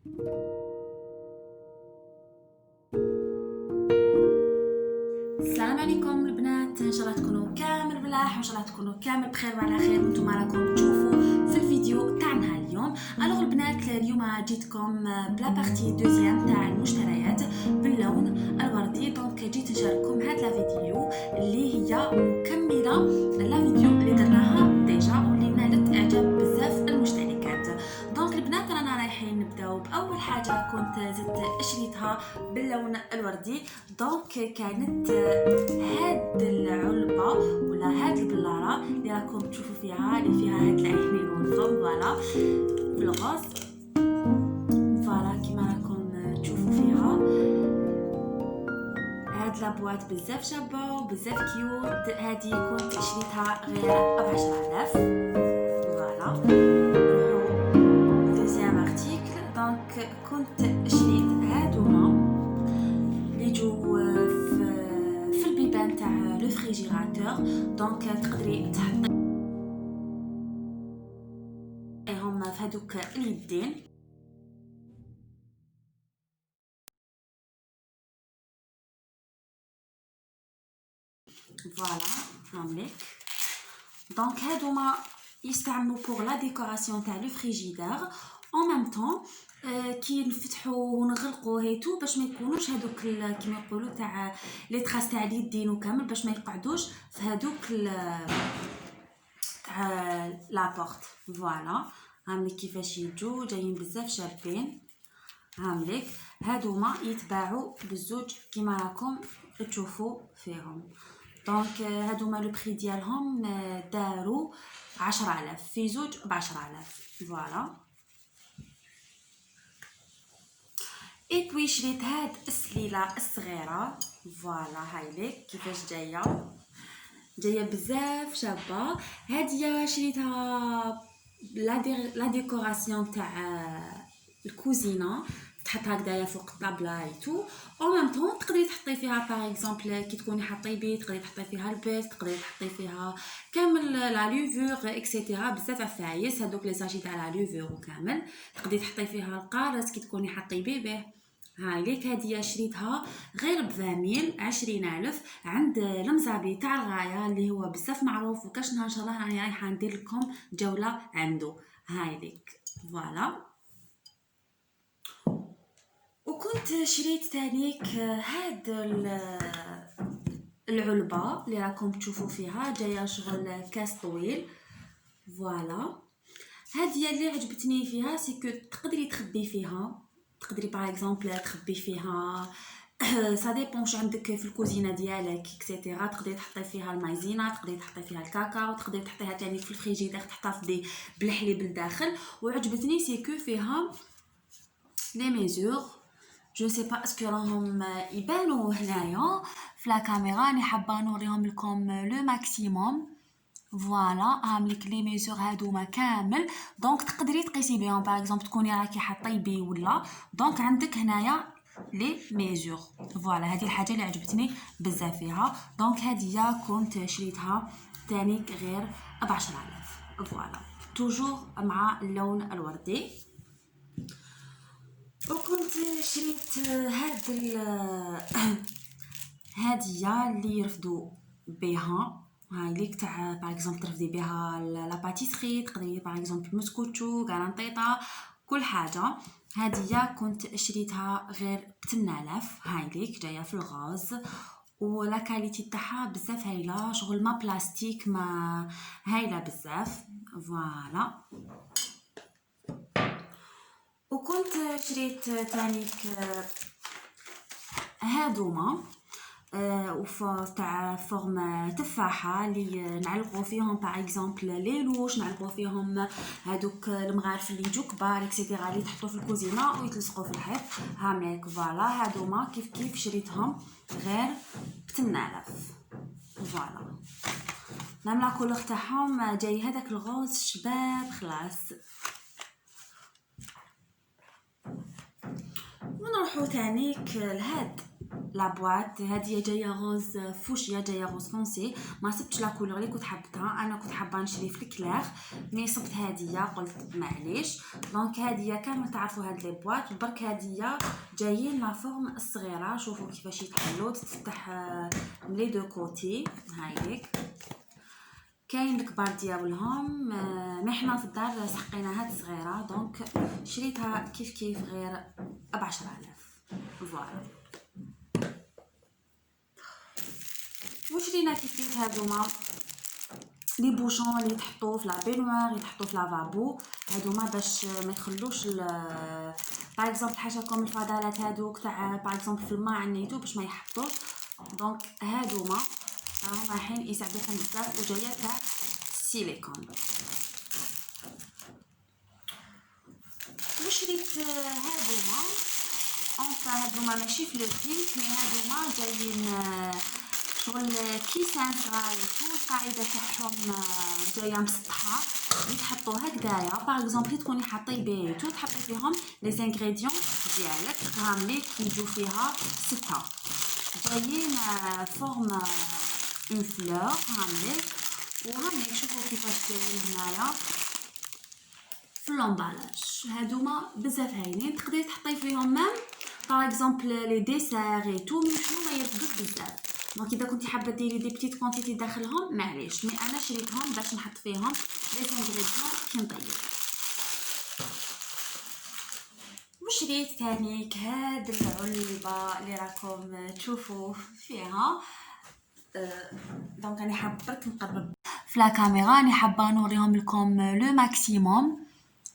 السلام عليكم البنات، ان شاء الله تكونوا كامل ملاح وان شاء الله تكونوا كامل بخير وعلى خير. وانتم راكم تشوفوا في الفيديو تاعنا اليوم. الوغ البنات، اليوم جيتكم بلا بارتي دوزيام تاع المشتريات باللون الوردي. دونك جيت نشارككم هاد لا فيديو اللي هي مكمله لا فيديو اللي درناها ديجا واللي نالت اعجاب بزاف المشتركات. دونك البنات رانا رايحين نبداو باول حاجه كنت زدت شريتها باللون الوردي. دونك كانت هاد العلبه ولا هاد البلاره اللي راكم تشوفوا فيها، اللي فيها هاد العينين والفم فوالا في الغاز فوالا كيما راكم تشوفوا فيها. هاد لابواط بزاف شابه وبزاف كيوت. هادي كنت شريتها غير ب10000 فوالا. دوزيام ارتيكل. دونك كنت شريت هادوما اللي جو في البيبان تاع لو فريجيراتور. دونك تقدري تحطيهم في هذوك اليدين فوالا هامليك. دونك هادوما يستعملوا بوغ لا ديكوراسيون تاع لو فريجيدير اون ميم طون كي نفتحوا ونغلقوا هيتو باش ما يكونوش هذوك كيما يقولوا تاع لي تراس تاع اليدين وكامل، باش ما يقعدوش في هذوك تاع لابورت فوالا. هامليك كيفاش يجوا جايين بزاف شابين. هامليك هادوما يتباعوا بالزوج كيما راكم تشوفوا فيهم. دونك هادوما لو بري ديالهم داروا 10000 في زوج ب10000 فوالا. اي بوي شريت هاد السليله الصغيره فوالا. هايليك كيفاش جايه بزاف شابه. هاديه شريتها لا ديكوراسيون تاع الكوزينه، تحط هكذايا فوق الطابله ايتو. او ميم طون تقدري تحطي فيها باغ اكزومبل كي تكوني حطي بيت، تقدري تحطي فيها البيت، تقدري تحطي فيها كامل لا لوفور اكسيتيرا. بزاف عفايس هذوك لي ساشي تاع لا لوفور وكامل. تقدري تحطي فيها القارص كي تكوني حطي بيبيه. هاي ليك هاديه شريتها غير ب20000 20000 عند المزابي تاع الغايه اللي هو بزاف معروف، وكاش نهار ان شاء الله راني رايحه ندير لكم جوله عنده. هاي ليك فوالا. وكنت شريت تانيك هاد العلبه اللي راكم تشوفوا فيها جايه شغل كاس طويل فوالا. هادي اللي عجبتني فيها سيكو تقدري تخبي فيها، تقدري باغ اكزومبل تخبي فيها سا ديبونش عندك في الكوزينه ديالك اكسيتيرا. تقدري تحطي فيها المايزينا، تقدري تحطي فيها الكاكاو، تقدري تحطيها تاني في الفريجيدير تحتفظي بالحليب لداخل. وعجبتني سيكو فيها لي ميزور جو سي با اسكو راهم يبانوا هنايا في لا كاميرا. راني حابه نوريهم لكم لو ماكسيموم فوالا. هامليك لي ميزور هادوما كامل. دونك تقدري تقيسي بهم باغ اكزومبل تكوني راكي حاطي بي ولا. دونك عندك هنايا لي ميزور فوالا. هذه الحاجه اللي عجبتني بزاف فيها. دونك هذه كنت شريتها تانيك غير ب10000 فوالا، توجور مع اللون الوردي. وكنت شريت هاديه اللي يرفدوا بها. هاي ليك تاع باغ اكزومبل ترفدي بها لا باتيسري، تقدري باغ اكزومبل مسكوتشو غرانطيطه كل حاجه. هاديه كنت شريتها غير ب8000. هاي ليك جايه في الغاز ولا كاليتي تاعها بزاف هايله، شغل ما بلاستيك ما هايله بزاف فوالا. وكنت شريت تانيك هادوما تاع فورم تفاحه اللي نعلقوا فيهم باغ اكزومبل لي لوش، نعلقوا فيهم هادوك المغارف اللي يجوا كبار اكسيتيرا اللي تحطوا في الكوزينه ويتلصقوا في الحيط. هامليك فوالا. هادوما كيف شريتهم غير ب8000 فوالا. ميم لا كولور تاعهم جاي هذاك الغوز شباب خلاص. ونروحو تانيك لهاد لا بواط هذه جايه غوز فوشيا، جايه غوز فونسي. ما صبتش لا كولور اللي كنت حبتها، انا كنت حابه نشري في الكلاغ مي صبت هذه، قلت معليش. دونك هذه كامل تعرفوا هاد لي بواط، برك هذه جايين لا فورم الصغيره. شوفوا كيفاش يتحلوا، تفتح من لي دو كوتي هايليك. كاين الكبار ديالهم، مي حنا في الدار سحقينا هاد الصغيره، دونك شريتها كيف غير ب10000. فوالا وشرينا كيف هادوما لي بوشون اللي يتحطوا في لا بينوار، يتحطوا في لافابو. هادوما باش ما يخلوش باغ اكزومبل حاشاكم الفضلات هادوك تاع باغ اكزومبل في الماء عنيتو باش ما يحطوش. دونك هادوما راهم رايحين يساعدوكم بزاف، وجايه تاع سيليكون. وشريت هادوما هادوما ماشي في لو بينك، مي هادوما جايين شغل كيسان صغار، القاعده تاعهم جايه مسطحه، يتحطوا هكذايا. باغ اكزومبل تكوني حاطي بيتو تحطي فيهم لي زانغريديون ديالك، هاملي يجوا فيها 6 جايين فورم اون فلور هاملي. وهاملي شوفوا كيفاش جايين هنايا في لومبالاج. هادوما بزاف هايلين، تقدري تحطي فيهم ميم باغ اكزومبل لي ديسير اي تو، مي شنو ما يرفدوش بزاف. دونك اذا كنتي حابه ديري دي بتيت كونتيتي داخلهم معليش، مي انا شريتهم باش نحط فيهم لي انغريديون كي نطيب. وشريت تانيك هاد العلبه اللي راكم تشوفوا فيها. دونك انا حابه برك نقرب في لا كاميرا، راني حابه نوريهم لكم لو ماكسيموم.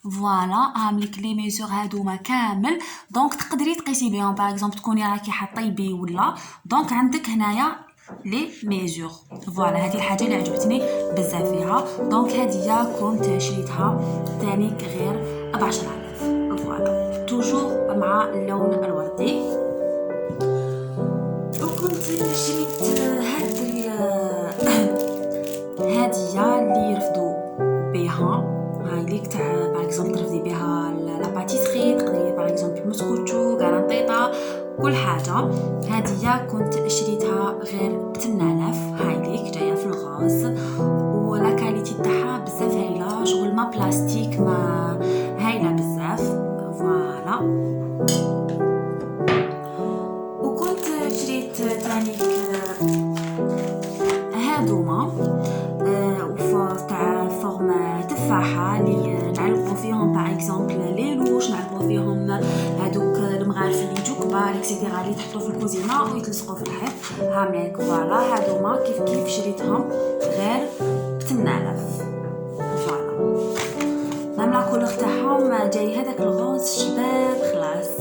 فوالا هامليك لي ميزور هادوما كامل، دونك تقدري تقيسي بهم. باغ اكزومبل تكوني راكي حاطي بي ولا، دونك عندك هنايا لي ميزور. فوالا هذه الحاجه اللي عجبتني بزاف فيها. دونك هذه كنت شريتها تانيك غير ب10000. فوالا توجور مع اللون الوردي. وكنت شريت هاديه اللي يرفدوا بها هايليك تاع باغ اكزومبل ترفدي بها لا باتيسري، تقدري باغ اكزومبل مسكوتشو غرانطيطه كل حاجه. هذه كنت شريتها غير ب8000 هايليك، جايه في الغاز، ولا كاليتي تاعها بزاف هايله، شغل ما بلاستيك ما هايله بزاف. فوالا وكنت شريت تانيك هادوما تاع فورم تفاحه اللي نعلقوا فيهم باغ اكزومبل لي لوش، نعلقوا فيهم هادوك المغارف اللي يجوا كبار اكسيتيرا اللي تحطوا في الكوزينه ويتلصقوا في الحيط هامليك. فوالا هادوما كيف شريتهم غير ب8000. فوالا مام لا كولور تاعهم جاي هذاك الغوز شباب خلاص.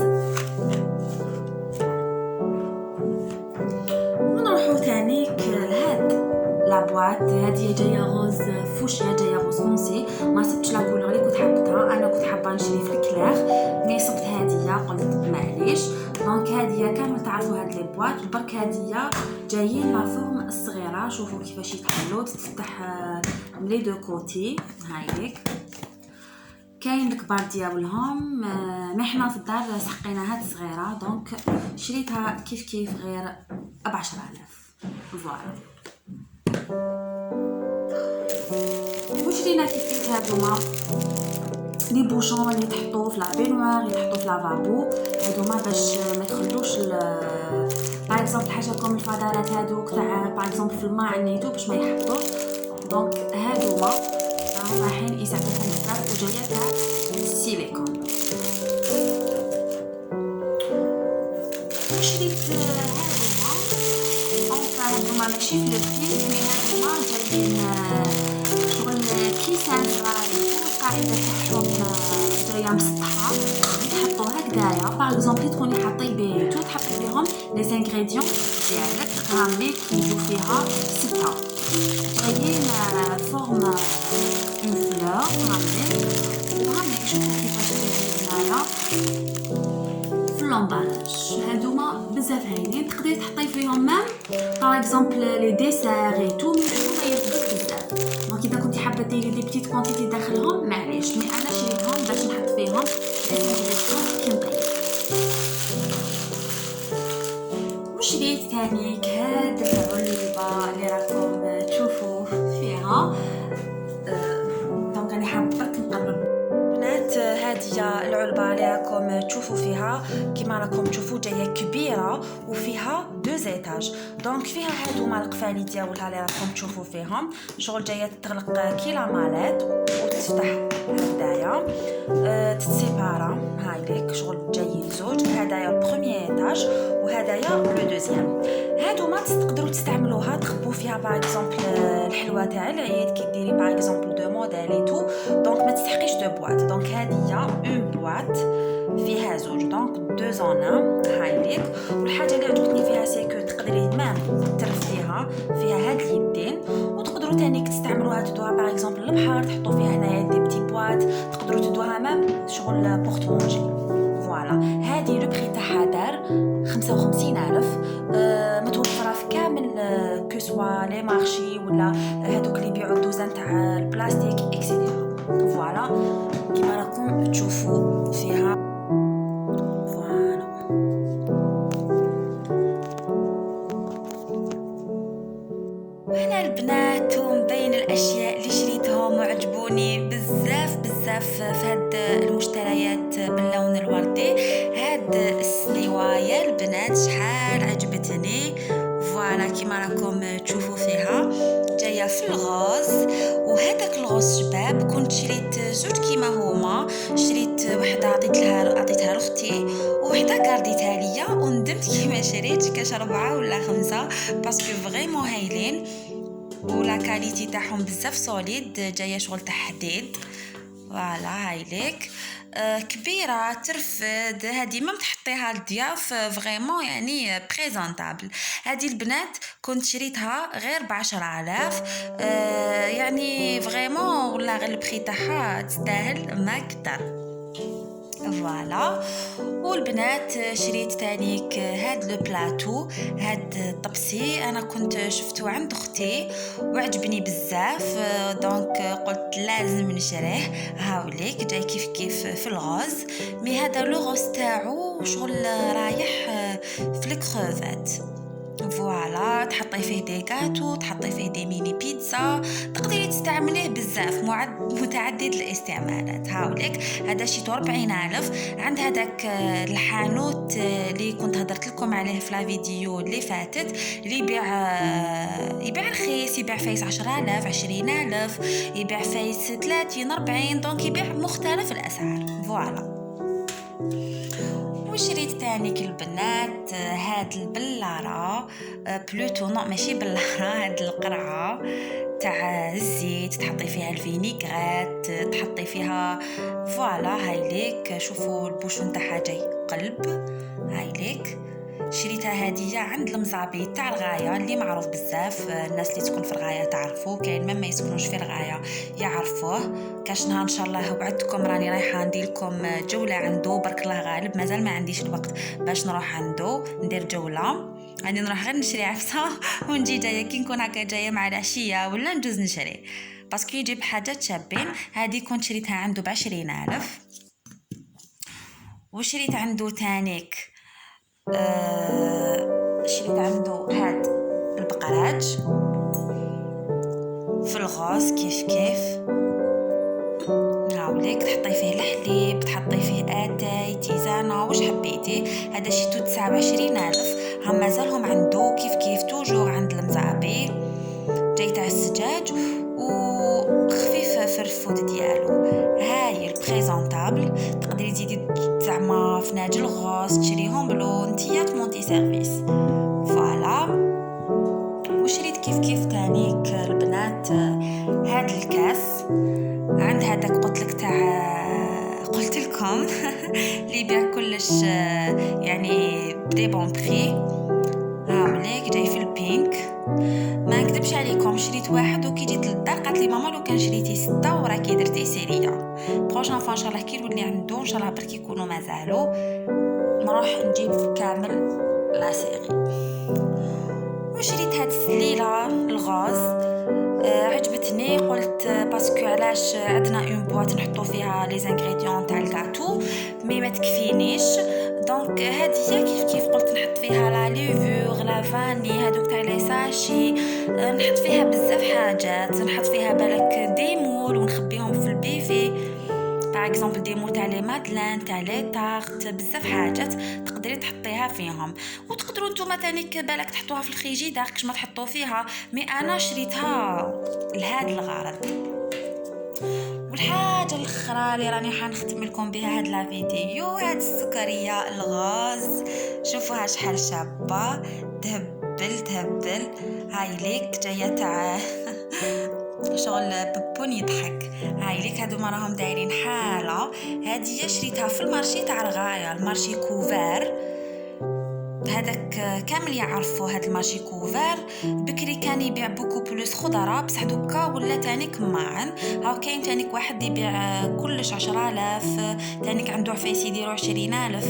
ونروحوا تانيك لهاد لابواط هذه جايه غوز فوشيا، جايه غوز فونسي. ما صبتش لا كولور اللي كنت حبتها، انا كنت حابه نشري في الكلاغ مي صبت هذه، قلت معليش. دونك هذه كامل تعرفوا هاد لي بواط، برك هذه جايين لا فورم الصغيره. شوفوا كيفاش يتحلوا، تفتح من لي دو كوتي هايليك. كاين الكبار ديالهم، مي حنا في الدار سحقينا هاد الصغيره، دونك شريتها كيف غير ب10000. فوالا وشرينا كيف هادوما لي بوشون اللي يتحطوا في لا بينوار، يتحطوا في لافابو. هادوما باش ما يخلوش باغ اكزومبل حاشاكم الفضلات هادوك تاع باغ اكزومبل في الماء عنيتو باش ما يحطوش. دونك هادوما راهم رايحين يساعدوكم بزاف، وجايه تاع سيليكون. وشريت هادوما ماشي في لو بينك، مي هادوما جايين شغل كيسان صغار، القاعده تاعهم جايه مسطحه، يتحطوا هكذايا. باغ اكزومبل تكوني حاطي بيتو تحطي فيهم لي زانغريديون ديالك، هاملي يجوا فيها 6 جايين فورم اون فلور هاملي. وهاملي شوفوا كيفاش جايين هنايا في لومبالاج. هادوما بزاف هايلين، تقدري تحطي فيهم ميم باغ اكزومبل لي ديسير اي تو، مي شنو ما يرفدوش بزاف. دونك اذا كنتي حابه ديري دي بتيت كونتيتي داخلهم معليش، مي انا شريتهم باش نحط فيهم لي انغريديون كي نطيب. تانيك هاد العلبة اللي راكم تشوفوا فيها. دونك انا حابه برك نقرب بنات. هذه العلبه اللي راكم تشوفوا فيها كيما راكم تشوفوا جايه كبيره وفيها 2 ايطاج. دونك فيها هادوما القفالي ديالها اللي راكم تشوفوا فيهم شغل جايه تغلق كيلا مالات وتفتح هدايا تتسيبارا. هاي ليك شغل جايين زوج، هدايا البروميير ايطاج وهدايا لو دوزيام. هادوما تقدروا تستعملوها تخبوا فيها باغ اكزومبل الحلوه تاع العيد كي ديري باغ اكزومبل دو موديل اي تو. دونك ما تستحقيش دو بواط. دونك هذه اون بواط فيها زوج، دونك دو زون هاي ليك. والحاجه اللي عجبتني فيها سيكو تقدري مام ترفيها فيها هاد اليدين، وتقدروا تانيك تستعملوها تدوها باغ اكزومبل للبحر تحطوا فيها هنايا دي بتي بواط، تقدروا تدوها مام شغل بورت مونجي. فوالا هذه لو بري تاعها دار 55,000 متوفره في كامل كو سوا لي مارشي ولا هذوك اللي يبيعوا الدوزان تاع البلاستيك اكسيتيرا. فوالا كيما راكم تشوفوا فيها. فوالا وهنا البنات ومبين الاشياء اللي شريتهم وعجبوني بزاف بزاف في هاد المشتريات باللون الوردي. هاد السليوايه البنات شحال عجبتني. فوالا كيما راكم تشوفوا فيها جايه في الغوز، وهذاك الغوز شباب كنت شريت زوج كيما هما. شريت وحده عطيتها لاختي وحده كارديتها ليا، وندمت كيما شريت كاش 4 ولا 5 باسكو فريمون هايلين ولا كاليتي تاعهم بزاف سوليد جايه شغل تاع حديد. فوالا هاي ليك كبيره ترفد. هذه ما تحطيها للضياف فريمون يعني بريزونطابل. هذه البنات كنت شريتها غير ب10,000 يعني فريمون والله غير البري تاعها تستاهل ما كتر. فوالا والبنات شريت تانيك هاد لو بلاتو هاد الطبسي. انا كنت شفتو عند اختي وعجبني بزاف، دونك قلت لازم نشريه. هاوليك جاي كيف في الغوز، مي هذا لو غوز تاعو شغل رايح في الكروفات. فوالا تحطي فيه دي غاتو، تحطي فيه دي ميني بيتزا، تقدري تستعمليه بزاف متعدد الاستعمالات. هاوليك هذا شيتو 40,000 عند هذاك الحانوت اللي كنت هضرت لكم عليه في لا فيديو اللي فاتت، اللي يبيع رخيص، يبيع فايس 10,000 20,000، يبيع فايس 30 40، دونك يبيع مختلف الاسعار. فوالا وشريت تانيك البنات هاد البلارة بلوتو نوع ماشي بلارة، هاد القرعة تاع الزيت تحطي فيها الفينيغرات، تحطي فيها فوالا هاي ليك. شوفوا البوشون تاعها جاي قلب. هاي ليك شريتها هدية عند المزابي تاع الغاية اللي معروف بزاف. الناس اللي تكون في الغاية تعرفوه، كاين ما يسكنوش في الغاية يعرفوه. كاش نهار ان شاء الله وعدتكم راني رايحه ندير لكم جوله عنده، برك الله غالب مازال ما عنديش الوقت باش نروح عنده ندير جوله. راني نروح غير نشري عفسه ونجي جايه كي نكون هكا جايه مع العشيه ولا ندوز نشري باسكو يجيب حاجات شابين. هذه كنت شريتها عنده ب20,000. وشريت عنده تانيك شريت عنده هاد البقراج في الغاز كيف هاوليك. تحطي فيه الحليب، تحطي فيه اتاي تيزانه واش حبيتي. هذا شيتو 29,000. هم مازالهم عنده كيف توجور عند المزعبي جاي تاع السجاج وخفيف في الفود ديالو. هاي البريزونطابل تقدري تزيدي زعما في ناجل غوص تشريهم بلو نتيات مونتي سيرفيس. فوالا وشريت كيف تانيك البنات هاد الكاس عند هذاك قلت لكم اللي يبيع كلش يعني بدي بون بري. هاوليك جاي في البينك. ما نكذبش عليكم شريت واحد وكي جيت للدار قالت لي ماما لو كان شريتي 6 وراكي درتي سيريه بروشان فان شاء الله كي نولي عنده ان شاء الله بركي يكونوا مازالوا نروح نجيب كامل لا سيري. وشريت هاد السليله الغاز عجبتني، قلت باسكو علاش عندنا اون بواط نحطو فيها لي انغريديون تاع الكاتو مي ما تكفينيش. دونك هذه كيف قلت نحط فيها لا ليفور لا فاني هذوك تاع لي ساشي، نحط فيها بزاف حاجات، نحط فيها بالك ديمول ونخبيهم في البيفي باغ اكزومبل ديمول تاع لي مادلين تاع لي تارت، بزاف حاجات تقدري تحطيها فيهم. وتقدروا نتوما تاني بالك تحطوها في الفريجيدار كش ما تحطوا فيها، مي انا شريتها لهذا الغرض. والحاجه الاخرى اللي راني حنختم لكم بها هاد لا فيديو، هاد السكريه الغاز، شوفوها شحال شابه، تهبل هاي ليك جايه تاع شغل ببون يضحك. هاي ليك هادو ما راهم دايرين حاله، هادي شريتها في المارشي تاع رغاية، المارشي كوفار هذاك كامل يعرفوا هاد المارشي كوفار. بكري كان يبيع بوكو بلوس خضره، بصح دوكا ولا تانيك معن. هاو كاين تانيك واحد يبيع كلش 10,000، تانيك عنده عفايس يديروا 20,000.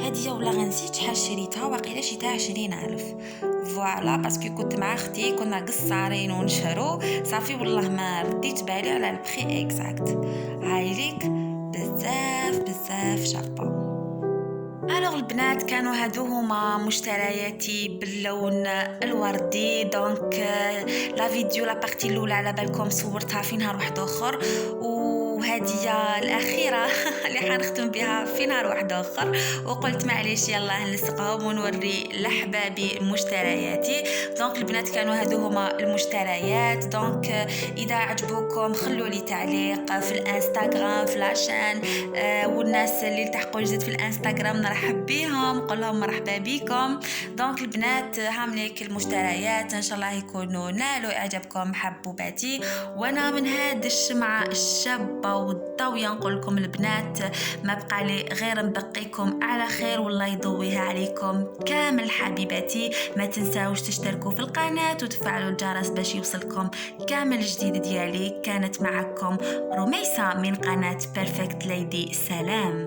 هادي ولا غنسيت شحال شريتها، واقيلا شريتها 20,000 فوالا، باسكو كنت مع اختي كنا قصارين ونشرو صافي، والله ما رديت بالي على البخي اكزاكت. هاي ليك بزاف شابه. الوغ البنات كانوا هادو هما مشترياتي باللون الوردي. دونك لا فيديو لا بارتي الاولى على بالكم صورتها في نهار واحد اخر، وهذه الاخيره اللي حنختم بها في نهار واحد اخر، وقلت معليش يلا نلصقهم ونوري لحبابي مشترياتي. دونك البنات كانوا هادو هما المشتريات. دونك اذا عجبوكم خلوا لي تعليق في الانستغرام في لاشين، والناس اللي التحقوا جديد في الانستغرام نرحب بيهم، نقول لهم مرحبا بكم. دونك البنات هامليك المشتريات، ان شاء الله يكونوا نالوا اعجابكم حبوباتي. وانا من هاد الشمعه الشابه والضويه نقول لكم البنات ما بقى لي غير نبقيكم على خير والله يضويها عليكم كامل حبيباتي. ما تنساوش تشتركوا في القناه وتفعلوا الجرس باش يوصلكم كامل جديد ديالي. كانت معكم رميسة من قناه بيرفكت ليدي، سلام.